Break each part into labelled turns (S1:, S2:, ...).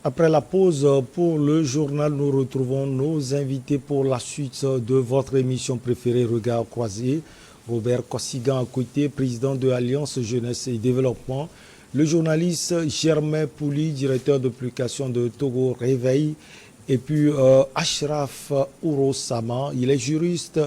S1: Après la pause pour le journal, nous retrouvons nos invités pour la suite de votre émission préférée Regard croisé. Robert Kossigan Akoité, président de l'Alliance Jeunesse et Développement. Le journaliste Germain Pouli, directeur de publication de Togo Réveil. Et puis Ashraf Ourosama, il est juriste,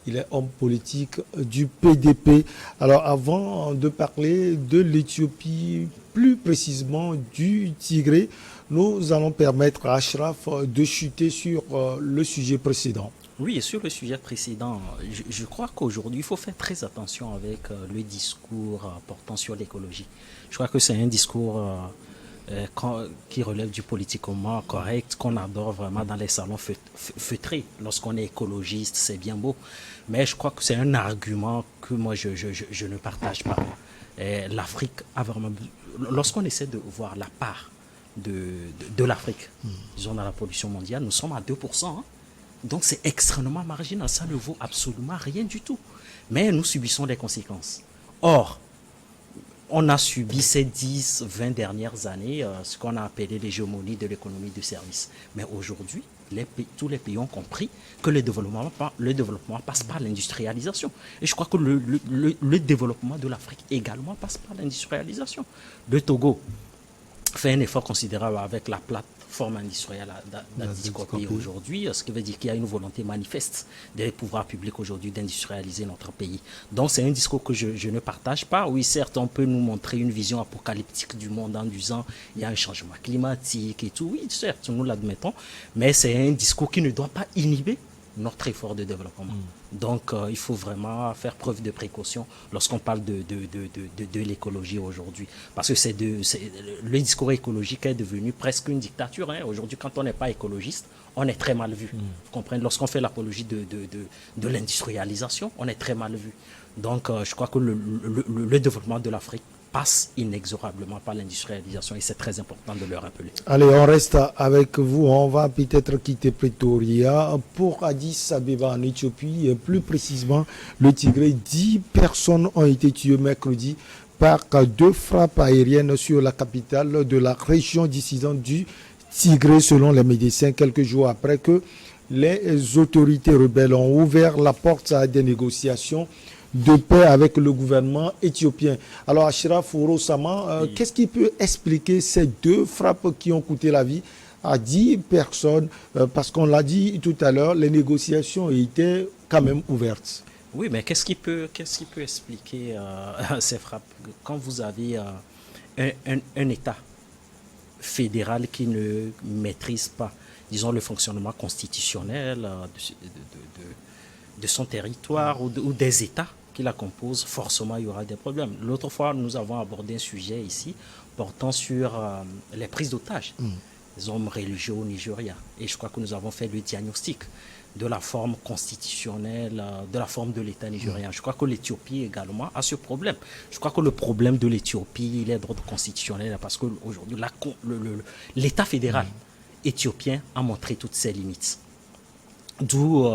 S1: il est homme politique du PDP. Alors avant de parler de l'Éthiopie, plus précisément du Tigré, nous allons permettre à Ashraf de chuter sur le sujet précédent.
S2: Oui, et sur le sujet précédent, je crois qu'aujourd'hui, il faut faire très attention avec le discours portant sur l'écologie. Je crois que c'est un discours qui relève du politiquement correct, qu'on adore vraiment dans les salons feutrés. Lorsqu'on est écologiste, c'est bien beau. Mais je crois que c'est un argument que moi, je ne partage pas. L'Afrique a vraiment... Lorsqu'on essaie de voir la part de l'Afrique, disons dans la pollution mondiale, nous sommes à 2%. Hein. Donc c'est extrêmement marginal, ça ne vaut absolument rien du tout. Mais nous subissons les conséquences. Or, on a subi ces 10, 20 dernières années ce qu'on a appelé l'hégémonie de l'économie de service. Mais aujourd'hui, tous les pays ont compris que le développement passe par l'industrialisation. Et je crois que le développement de l'Afrique également passe par l'industrialisation. Le Togo fait un effort considérable avec la plateforme industrielle d'Adiscopi aujourd'hui, ce qui veut dire qu'il y a une volonté manifeste des pouvoirs publics aujourd'hui d'industrialiser notre pays. Donc c'est un discours que je ne partage pas. Oui, certes, on peut nous montrer une vision apocalyptique du monde en disant il y a un changement climatique et tout. Oui, certes, nous l'admettons, mais c'est un discours qui ne doit pas inhiber notre effort de développement. Donc, il faut vraiment faire preuve de précaution lorsqu'on parle de l'écologie aujourd'hui. Parce que le discours écologique est devenu presque une dictature. Hein. Aujourd'hui, quand on n'est pas écologiste, on est très mal vu. Vous comprenez? Lorsqu'on fait l'apologie de l'industrialisation, on est très mal vu. Donc, je crois que le développement de l'Afrique passe inexorablement par l'industrialisation et c'est très important de le rappeler.
S1: Allez, on reste avec vous. On va peut-être quitter Pretoria pour Addis Abeba en Éthiopie. Et plus précisément, le Tigré. 10 personnes ont été tuées mercredi par 2 frappes aériennes sur la capitale de la région dissidente du Tigré, selon les médecins, quelques jours après que les autorités rebelles ont ouvert la porte à des négociations de paix avec le gouvernement éthiopien. Alors, Ashraf Ourosama, qu'est-ce qui peut expliquer ces 2 frappes qui ont coûté la vie à 10 personnes? Parce qu'on l'a dit tout à l'heure, les négociations étaient quand même ouvertes.
S2: Oui, mais qu'est-ce qui peut expliquer ces frappes? Quand vous avez un État fédéral qui ne maîtrise pas, disons, le fonctionnement constitutionnel de son territoire ou des États qui la composent, forcément il y aura des problèmes. L'autre fois, nous avons abordé un sujet ici portant sur les prises d'otages des hommes religieux au Nigeria. Et je crois que nous avons fait le diagnostic de la forme constitutionnelle, de la forme de l'État nigérien. Je crois que l'Éthiopie également a ce problème. Je crois que le problème de l'Éthiopie, il est d'ordre constitutionnel parce qu'aujourd'hui, l'État fédéral éthiopien a montré toutes ses limites. D'où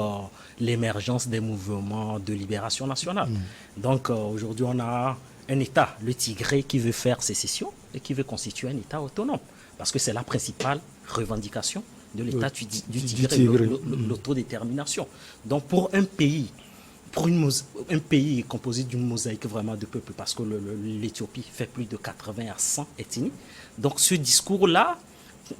S2: l'émergence des mouvements de libération nationale. Donc aujourd'hui, on a un État, le Tigré, qui veut faire sécession et qui veut constituer un État autonome. Parce que c'est la principale revendication de l'État du Tigré, l'autodétermination. Donc pour un pays, un pays composé d'une mosaïque vraiment de peuples, parce que l'Éthiopie fait plus de 80 à 100 ethnies, donc ce discours-là,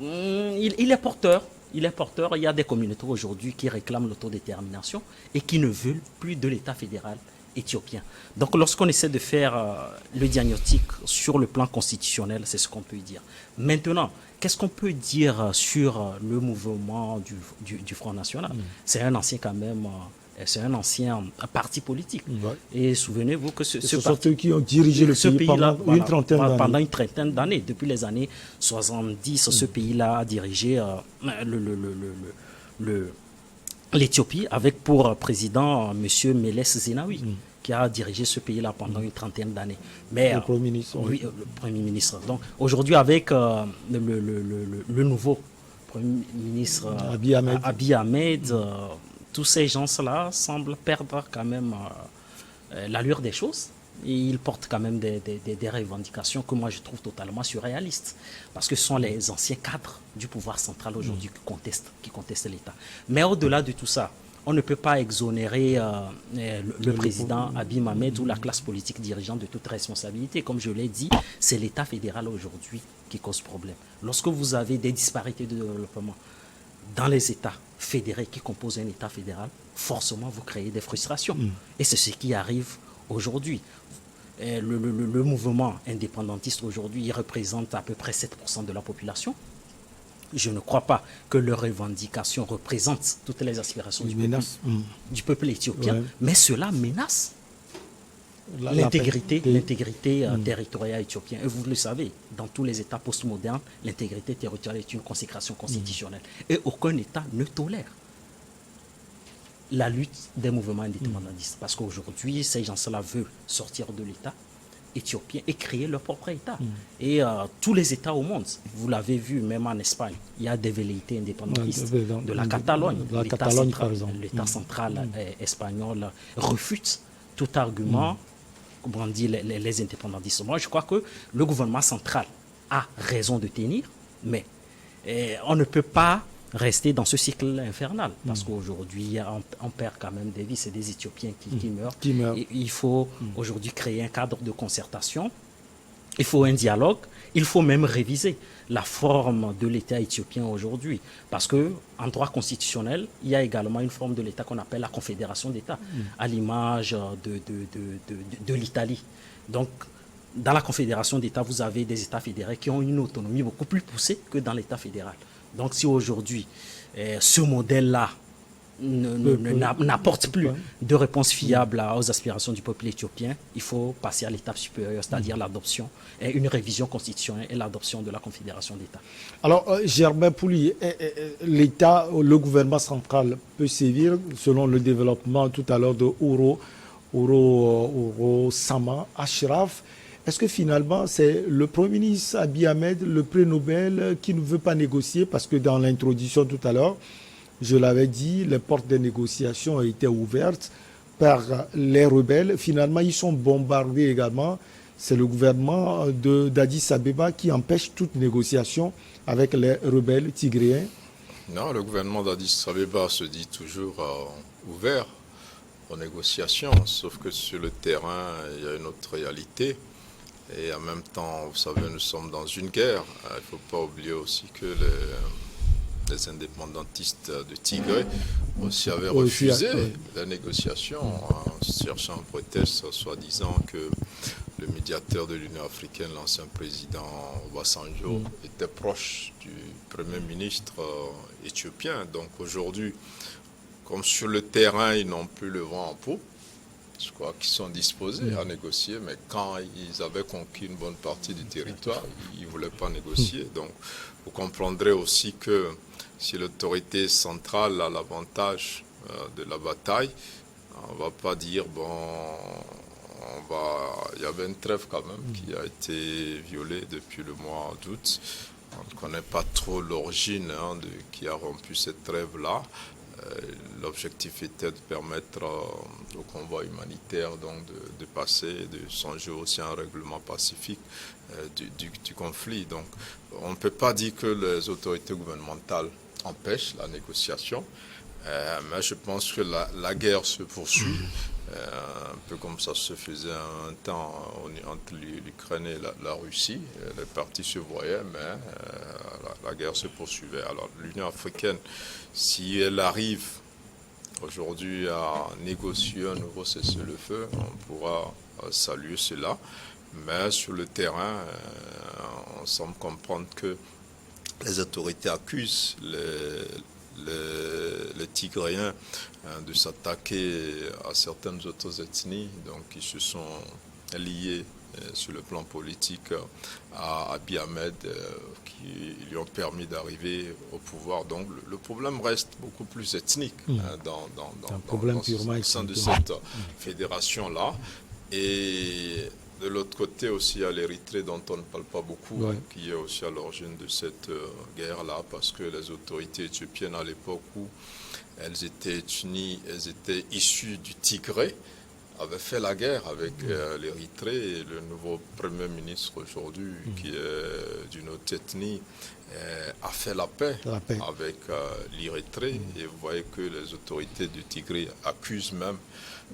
S2: il est porteur. Il est porteur. Il y a des communautés aujourd'hui qui réclament l'autodétermination et qui ne veulent plus de l'État fédéral éthiopien. Donc lorsqu'on essaie de faire le diagnostic sur le plan constitutionnel, c'est ce qu'on peut dire. Maintenant, qu'est-ce qu'on peut dire sur le mouvement du Front National? C'est un ancien quand même... c'est un ancien parti politique. Et souvenez-vous que ce
S1: parti qui ont dirigé le pays pendant
S2: une trentaine d'années. Depuis les années 70, ce pays-là a dirigé l'Éthiopie avec pour président M. Meles Zenawi, qui a dirigé ce pays-là pendant une trentaine d'années. Mais
S1: le Premier ministre.
S2: Oui, le Premier ministre. Donc aujourd'hui, avec le nouveau Premier ministre Abiy Ahmed, tous ces gens-là semblent perdre quand même l'allure des choses. Et il porte quand même des revendications que moi je trouve totalement surréalistes. Parce que ce sont les anciens cadres du pouvoir central aujourd'hui qui contestent l'État. Mais au-delà de tout ça, on ne peut pas exonérer le président Abiy Ahmed ou la classe politique dirigeante de toute responsabilité. Comme je l'ai dit, c'est l'État fédéral aujourd'hui qui cause problème. Lorsque vous avez des disparités de développement dans les États fédérés qui composent un État fédéral, forcément vous créez des frustrations. Et c'est ce qui arrive aujourd'hui. Le mouvement indépendantiste aujourd'hui, il représente à peu près 7% de la population. Je ne crois pas que leurs revendications représentent toutes les aspirations du peuple éthiopien, mais cela menace l'intégrité territoriale éthiopienne. Et vous le savez, dans tous les États postmodernes, l'intégrité territoriale est une consécration constitutionnelle. Et aucun État ne tolère la lutte des mouvements indépendantistes. Parce qu'aujourd'hui, ces gens-là veulent sortir de l'État éthiopien et créer leur propre État. Et tous les États au monde, vous l'avez vu, même en Espagne, il y a des velléités indépendantistes de la Catalogne. L'État central espagnol refute tout argument, comment on dit, les indépendantistes. Moi, je crois que le gouvernement central a raison de tenir, mais on ne peut pas rester dans ce cycle infernal, parce qu'aujourd'hui, on perd quand même des vies, c'est des Éthiopiens qui meurent. Et il faut aujourd'hui créer un cadre de concertation, il faut un dialogue, il faut même réviser la forme de l'État éthiopien aujourd'hui, parce qu'en droit constitutionnel, il y a également une forme de l'État qu'on appelle la confédération d'États, à l'image de l'Italie. Donc, dans la confédération d'États, vous avez des États fédérés qui ont une autonomie beaucoup plus poussée que dans l'État fédéral. Donc si aujourd'hui, ce modèle-là n'apporte plus de réponse fiable aux aspirations du peuple éthiopien, il faut passer à l'étape supérieure, c'est-à-dire l'adoption, une révision constitutionnelle et l'adoption de la confédération d'États. Alors,
S1: Germain Pouli, l'État, le gouvernement central peut sévir selon le développement tout à l'heure de Ouro Sama Ashraf. Est-ce que finalement, c'est le Premier ministre Abiy Ahmed, le prix Nobel, qui ne veut pas négocier? Parce que dans l'introduction tout à l'heure, je l'avais dit, les portes des négociations ont été ouvertes par les rebelles. Finalement, ils sont bombardés également. C'est le gouvernement d'Addis Abeba qui empêche toute négociation avec les rebelles tigréens.
S3: Non, le gouvernement d'Addis Abeba se dit toujours ouvert aux négociations, sauf que sur le terrain, il y a une autre réalité. Et en même temps, vous savez, nous sommes dans une guerre. Il ne faut pas oublier aussi que les indépendantistes de Tigré aussi avaient refusé la négociation en cherchant un prétexte, soi-disant que le médiateur de l'Union africaine, l'ancien président Obasanjo, était proche du Premier ministre éthiopien. Donc aujourd'hui, comme sur le terrain, ils n'ont plus le vent en poupe, je crois qu'ils sont disposés à négocier, mais quand ils avaient conquis une bonne partie du territoire, ils ne voulaient pas négocier. Donc, vous comprendrez aussi que si l'autorité centrale a l'avantage de la bataille, on ne va pas dire, il y avait une trêve quand même qui a été violée depuis le mois d'août. On ne connaît pas trop l'origine qui a rompu cette trêve-là. L'objectif était de permettre au convoi humanitaire donc de passer et de songer aussi à un règlement pacifique du conflit. Donc on ne peut pas dire que les autorités gouvernementales empêchent la négociation, mais je pense que la guerre se poursuit, un peu comme ça se faisait un temps entre l'Ukraine et la Russie. Les parties se voyaient, mais la guerre se poursuivait. Alors l'Union africaine, si elle arrive aujourd'hui à négocier un nouveau cessez-le-feu, on pourra saluer cela. Mais sur le terrain, on semble comprendre que les autorités accusent les Tigréens de s'attaquer à certaines autres ethnies, donc ils se sont liés sur le plan politique à Abiy Ahmed, qui lui ont permis d'arriver au pouvoir. Donc le problème reste beaucoup plus ethnique dans au sein de cette fédération-là. Et de l'autre côté aussi, il y a l'Érythrée dont on ne parle pas beaucoup, qui est aussi à l'origine de cette guerre-là, parce que les autorités éthiopiennes, à l'époque où elles étaient issues du Tigré, avait fait la guerre avec l'Érythrée, et le nouveau Premier ministre aujourd'hui, qui est d'une autre ethnie, a fait la paix. Avec l'Érythrée. Et vous voyez que les autorités du Tigré accusent même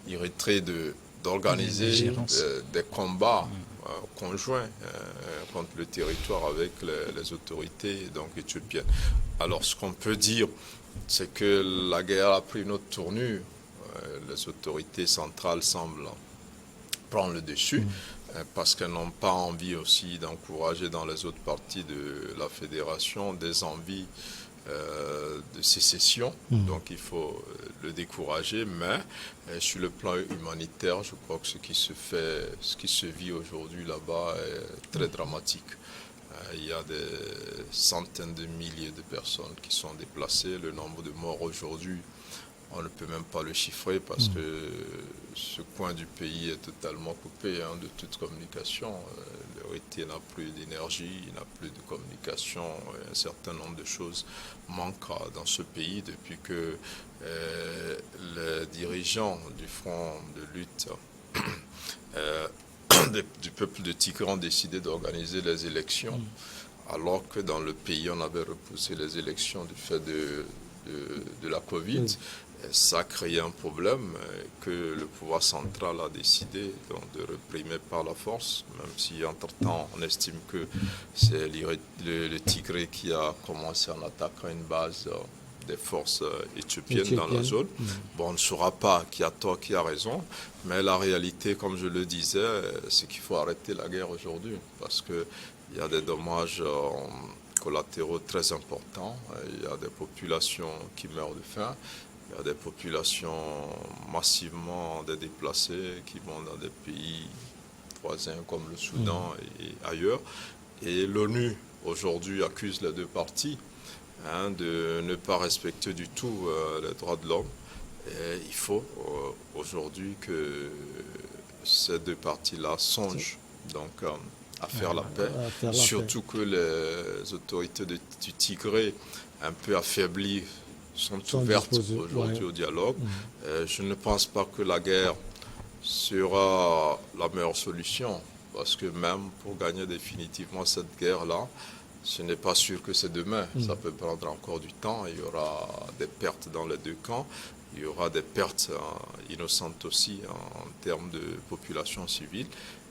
S3: l'Érythrée d'organiser des combats conjoints contre le territoire avec les autorités donc, éthiopiennes. Alors ce qu'on peut dire, c'est que la guerre a pris une autre tournure. Les autorités centrales semblent prendre le dessus parce qu'elles n'ont pas envie aussi d'encourager dans les autres parties de la fédération des envies de sécession. Donc il faut le décourager, mais sur le plan humanitaire, je crois que ce qui se vit aujourd'hui là-bas est très dramatique. Il y a des centaines de milliers de personnes qui sont déplacées. Le nombre de morts aujourd'hui, on ne peut même pas le chiffrer parce que ce coin du pays est totalement coupé de toute communication. L'Érythrée n'a plus d'énergie, il n'a plus de communication. Un certain nombre de choses manquent dans ce pays depuis que les dirigeants du front de lutte du peuple de Tigré ont décidé d'organiser les élections, alors que dans le pays, on avait repoussé les élections du fait de la Covid. Ça a créé un problème que le pouvoir central a décidé donc, de réprimer par la force, même si entre-temps on estime que c'est le Tigré qui a commencé en attaquant une base des forces éthiopiennes dans la zone. Bon, on ne saura pas qui a tort, qui a raison, mais la réalité, comme je le disais, c'est qu'il faut arrêter la guerre aujourd'hui, parce qu'il y a des dommages collatéraux très importants, il y a des populations qui meurent de faim, il y a des populations massivement déplacées qui vont dans des pays voisins comme le Soudan et ailleurs. Et l'ONU aujourd'hui accuse les deux parties de ne pas respecter du tout les droits de l'homme. Et il faut aujourd'hui que ces deux parties-là songent donc à faire la paix, surtout que les autorités du Tigré, un peu affaiblies, sont ouvertes aujourd'hui au dialogue. Je ne pense pas que la guerre sera la meilleure solution, parce que même pour gagner définitivement cette guerre-là, ce n'est pas sûr que c'est demain. Ça peut prendre encore du temps. Il y aura des pertes dans les deux camps. Il y aura des pertes innocentes aussi en termes de population civile.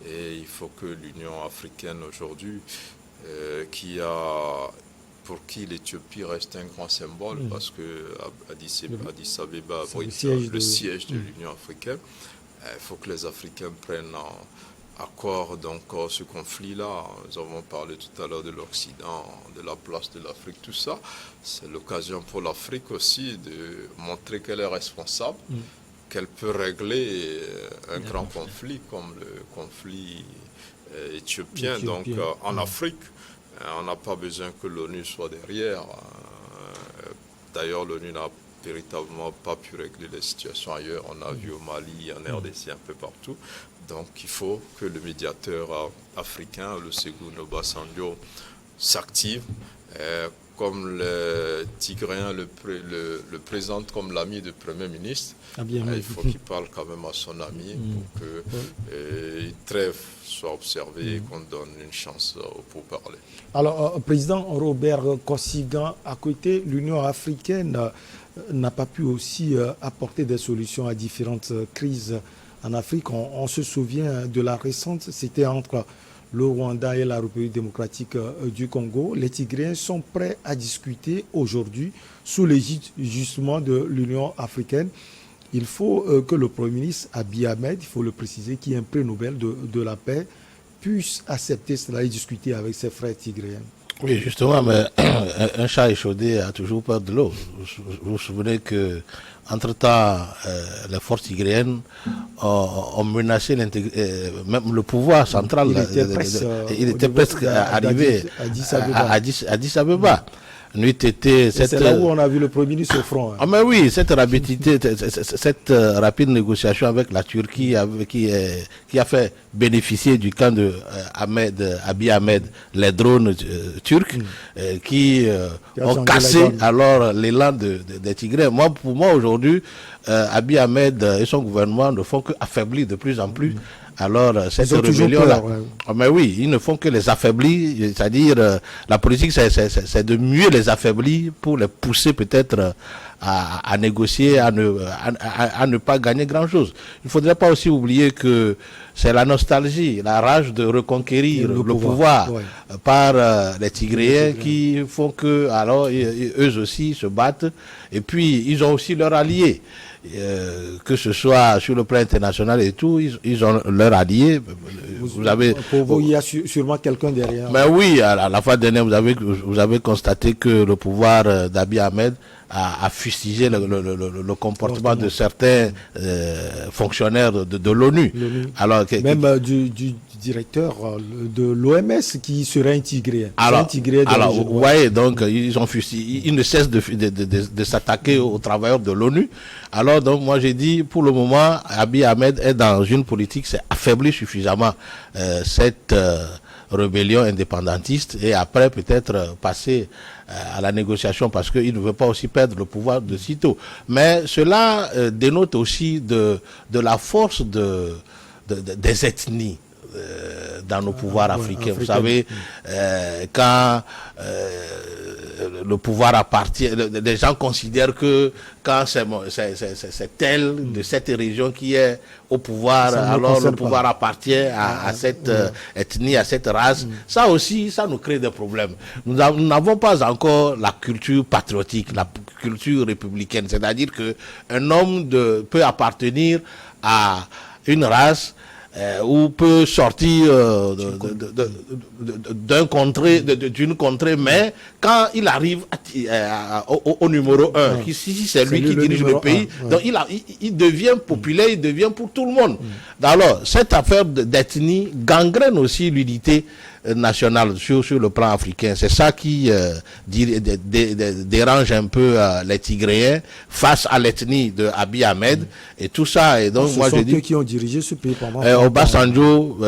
S3: Et il faut que l'Union africaine aujourd'hui, pour qui l'Éthiopie reste un grand symbole, parce que Addis Abeba abrite le siège de l'Union africaine, il faut que les Africains prennent accord donc ce conflit-là. Nous avons parlé tout à l'heure de l'Occident, de la place de l'Afrique, tout ça. C'est l'occasion pour l'Afrique aussi de montrer qu'elle est responsable, qu'elle peut régler un grand conflit comme le conflit éthiopien. Donc en Afrique, on n'a pas besoin que l'ONU soit derrière. D'ailleurs, l'ONU n'a véritablement pas pu régler les situations ailleurs. On a vu au Mali, en RDC, un peu partout. Donc il faut que le médiateur africain, le Olusegun Obasanjo, s'active. Comme les Tigréens le présentent comme l'ami du Premier ministre, il faut qu'il parle quand même à son ami pour que une trêve soit observée et qu'on donne une chance pour parler.
S1: Alors, Président Robert Koszigan, à côté, l'Union africaine n'a pas pu aussi apporter des solutions à différentes crises en Afrique. On se souvient de la récente, c'était entre le Rwanda et la République démocratique du Congo. Les Tigréens sont prêts à discuter aujourd'hui sous l'égide justement de l'Union africaine. Il faut que le Premier ministre Abiy Ahmed, il faut le préciser, qui est un prix Nobel de la paix, puisse accepter cela et discuter avec ses frères tigréens.
S4: Oui, justement, mais un chat échaudé a toujours peur de l'eau. Vous vous souvenez que, entre-temps, les forces tigréennes ont menacé même le pouvoir central. Il était presque arrivé à Addis Abeba. n'eût été
S1: C'est là où on a vu le Premier ministre au front.
S4: Ah mais oui, cette rapidité, cette rapide négociation avec la Turquie qui a fait bénéficier du camp de Abiy Ahmed les drones turcs qui ont cassé alors l'élan des Tigrés. Pour moi aujourd'hui, Abiy Ahmed et son gouvernement ne font qu'affaiblir de plus en plus. Alors, cette rébellion-là, mais oui, ils ne font que les affaiblir, c'est-à-dire la politique, c'est de mieux les affaiblir pour les pousser peut-être à négocier, à ne pas gagner grand-chose. Il ne faudrait pas aussi oublier que c'est la nostalgie, la rage de reconquérir le pouvoir par les Tigréens qui font que, alors, eux aussi se battent, et puis ils ont aussi leurs alliés. Que ce soit sur le plan international et tout, ils ont leur allié. Vous avez,
S1: pour vous, il y a sûrement quelqu'un derrière.
S4: Mais oui, à la fois dernière, vous avez constaté que le pouvoir d'Abiy Ahmed a fustigé le comportement de certains fonctionnaires de l'ONU.
S1: Alors même du directeur de l'OMS qui serait intégré.
S4: Alors, vous voyez, donc ils ne cessent de s'attaquer aux travailleurs de l'ONU. Alors donc moi j'ai dit, pour le moment, Abiy Ahmed est dans une politique, c'est affaiblir suffisamment cette rébellion indépendantiste et après peut-être passer à la négociation parce qu'il ne veut pas aussi perdre le pouvoir de sitôt. Mais cela dénote aussi de la force des ethnies dans nos pouvoirs africains. Vous savez, quand le pouvoir appartient, les gens considèrent que quand c'est tel de cette région qui est au pouvoir, alors le pouvoir appartient à cette ethnie, à cette race. Ça aussi, ça nous crée des problèmes. Nous n'avons pas encore la culture patriotique, la culture républicaine. C'est-à-dire qu'un homme peut appartenir à une race ou peut sortir d'une contrée, mais quand il arrive au numéro 1, si c'est lui qui dirige le pays, donc il devient populaire, il devient pour tout le monde. Alors, cette affaire d'ethnie gangrène aussi l'unité nationale sur le plan africain. C'est ça qui dérange un peu les Tigréens face à l'ethnie de Abiy Ahmed et tout ça. Et donc, moi, je dis
S1: qui ont dirigé ce pays pendant
S4: Obasanjo,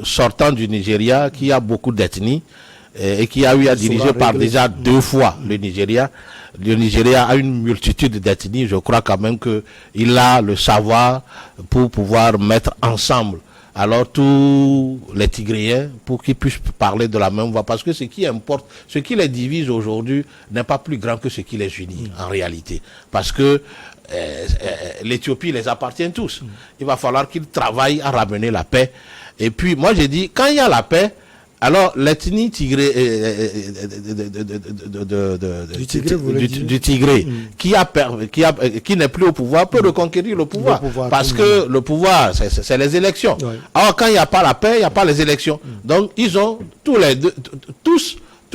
S4: sortant du Nigeria, qui a beaucoup d'ethnies et qui a eu à diriger par déjà 2 fois le Nigeria. Le Nigeria a une multitude d'ethnies. Je crois quand même qu'il a le savoir pour pouvoir mettre ensemble alors tous les Tigréens pour qu'ils puissent parler de la même voix. Parce que ce qui importe, ce qui les divise aujourd'hui n'est pas plus grand que ce qui les unit en réalité. Parce que l'Éthiopie les appartient tous. Il va falloir qu'ils travaillent à ramener la paix. Et puis moi j'ai dit, quand il y a la paix, alors l'ethnie tigré du Tigré qui n'est plus au pouvoir peut reconquérir le pouvoir, parce que le pouvoir c'est les élections. Alors quand il n'y a pas la paix, il n'y a pas les élections. Donc ils ont tous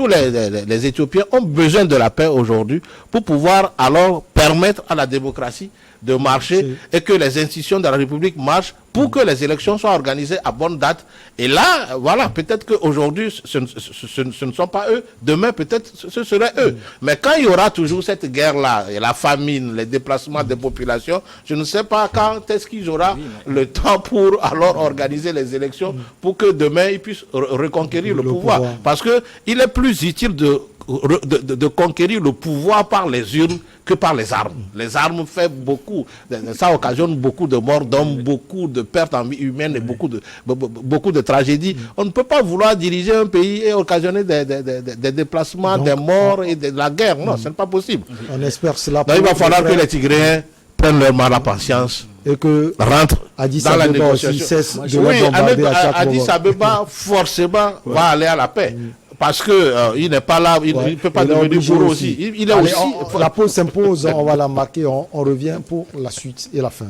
S4: les Éthiopiens ont besoin de la paix aujourd'hui pour pouvoir alors permettre à la démocratie de marcher et que les institutions de la République marchent pour que les élections soient organisées à bonne date. Et là, voilà, peut-être qu'aujourd'hui, ce ne sont pas eux. Demain, peut-être, ce serait eux. Mais quand il y aura toujours cette guerre-là, et la famine, les déplacements des populations, je ne sais pas quand est-ce qu'ils auront le temps pour alors organiser les élections pour que demain, ils puissent reconquérir le pouvoir. Parce que il est plus utile de conquérir le pouvoir par les urnes que par les armes. Les armes font beaucoup, ça occasionne beaucoup de morts d'hommes, beaucoup de pertes en vie humaine et beaucoup de tragédies. On ne peut pas vouloir diriger un pays et occasionner des déplacements, des morts et de la guerre. Non, ce n'est pas possible.
S1: On espère cela.
S4: Donc, il va falloir que les Tigréens prennent leur mal à patience et que rentrent dans la négociation. Oui, Addis Abeba forcément va aller à la paix. Parce que il n'est pas là, il ne peut pas devenir bourreau aussi. Il est
S1: Allez,
S4: aussi.
S1: La pause s'impose, on va la marquer, on revient pour la suite et la fin.